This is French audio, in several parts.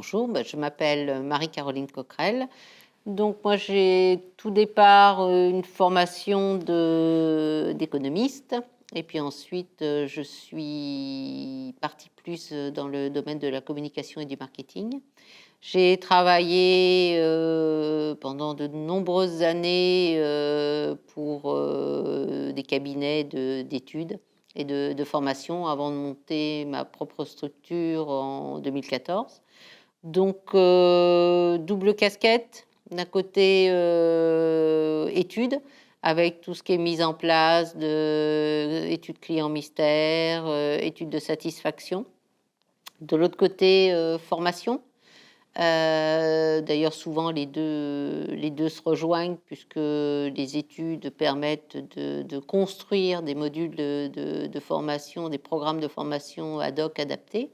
Bonjour, je m'appelle Marie-Caroline Coquerel. Donc moi j'ai tout départ une formation d'économiste et puis ensuite je suis partie plus dans le domaine de la communication et du marketing. J'ai travaillé pendant de nombreuses années pour des cabinets d'études et de formation avant de monter ma propre structure en 2014. Donc, double casquette, d'un côté études, avec tout ce qui est mise en place d'études clients mystères, études de satisfaction. De l'autre côté, formation. D'ailleurs, souvent les deux se rejoignent puisque les études permettent de construire des modules de formation, des programmes de formation ad hoc adaptés.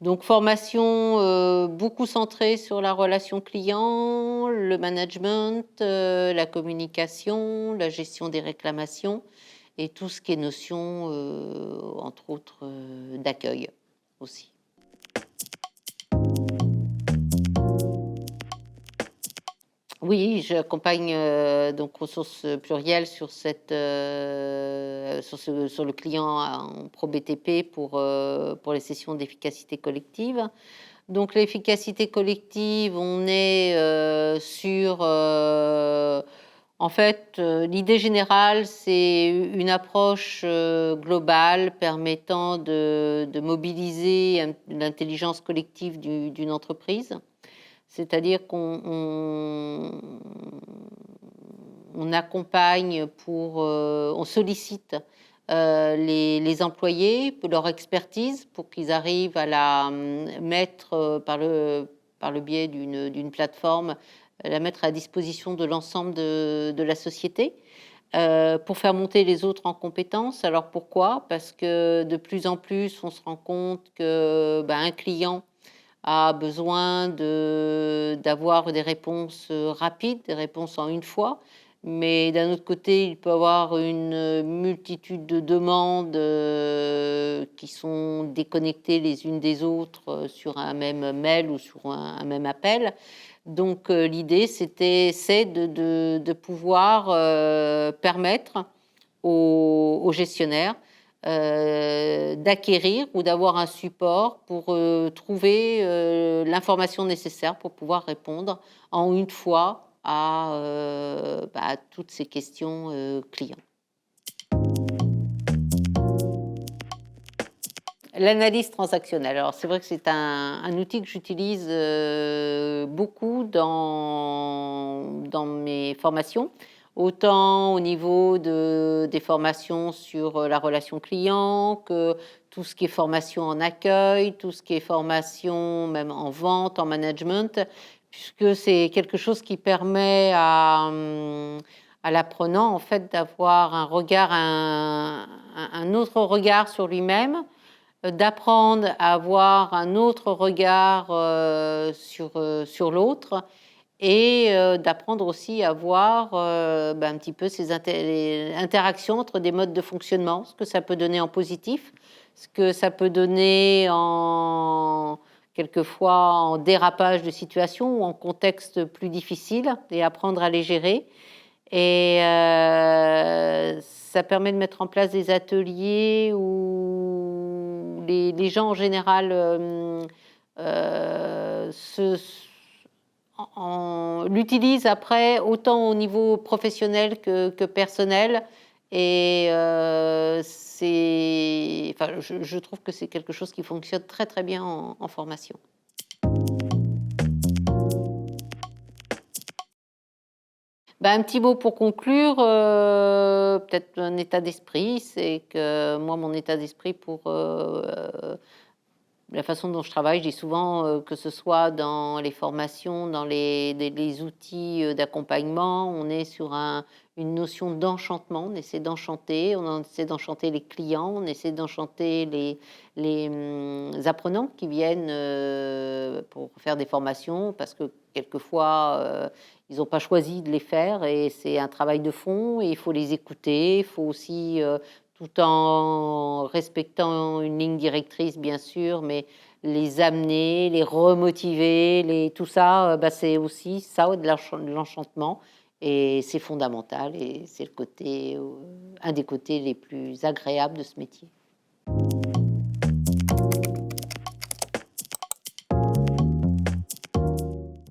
Donc formation beaucoup centrée sur la relation client, le management, la communication, la gestion des réclamations et tout ce qui est notion, entre autres, d'accueil aussi. Oui, j'accompagne donc ressources plurielles sur sur le client en pro BTP pour les sessions d'efficacité collective. Donc l'efficacité collective, on est en fait, l'idée générale, c'est une approche globale permettant de mobiliser l'intelligence collective d'une entreprise. C'est-à-dire qu'on accompagne on sollicite les employés pour leur expertise pour qu'ils arrivent à la mettre par le biais d'une plateforme, la mettre à disposition de l'ensemble de la société. Pour faire monter les autres en compétences. Alors pourquoi ? Parce que de plus en plus, on se rend compte que un client a besoin d'avoir des réponses rapides, des réponses en une fois. Mais d'un autre côté, il peut avoir une multitude de demandes qui sont déconnectées les unes des autres sur un même mail ou sur un même appel. Donc l'idée, c'est de pouvoir permettre aux gestionnaires d'acquérir ou d'avoir un support pour trouver l'information nécessaire pour pouvoir répondre en une fois à toutes ces questions clients. L'analyse transactionnelle. Alors, c'est vrai que c'est un outil que j'utilise beaucoup dans mes formations, autant au niveau des formations sur la relation client que tout ce qui est formation en accueil, tout ce qui est formation même en vente, en management, puisque c'est quelque chose qui permet à l'apprenant en fait d'avoir un autre regard sur lui-même, d'apprendre à avoir un autre regard sur l'autre et d'apprendre aussi à voir un petit peu les interactions entre des modes de fonctionnement, ce que ça peut donner en positif, ce que ça peut donner quelquefois en dérapage de situation ou en contexte plus difficile et apprendre à les gérer. Et ça permet de mettre en place des ateliers où les gens en général l'utilisent après autant au niveau professionnel que personnel. Et je trouve que c'est quelque chose qui fonctionne très très bien en formation. Un petit mot pour conclure, peut-être un état d'esprit, c'est que moi, mon état d'esprit pour la façon dont je travaille, je dis souvent que ce soit dans les formations, dans les outils d'accompagnement, on est sur une notion d'enchantement, on essaie d'enchanter, on essaie d'enchanter les clients, on essaie d'enchanter les apprenants qui viennent pour faire des formations, parce que quelquefois, ils n'ont pas choisi de les faire et c'est un travail de fond et il faut les écouter, il faut aussi tout en respectant une ligne directrice, bien sûr, mais les amener, les remotiver, tout ça, c'est aussi ça, de l'enchantement. Et c'est fondamental, et c'est un des côtés les plus agréables de ce métier.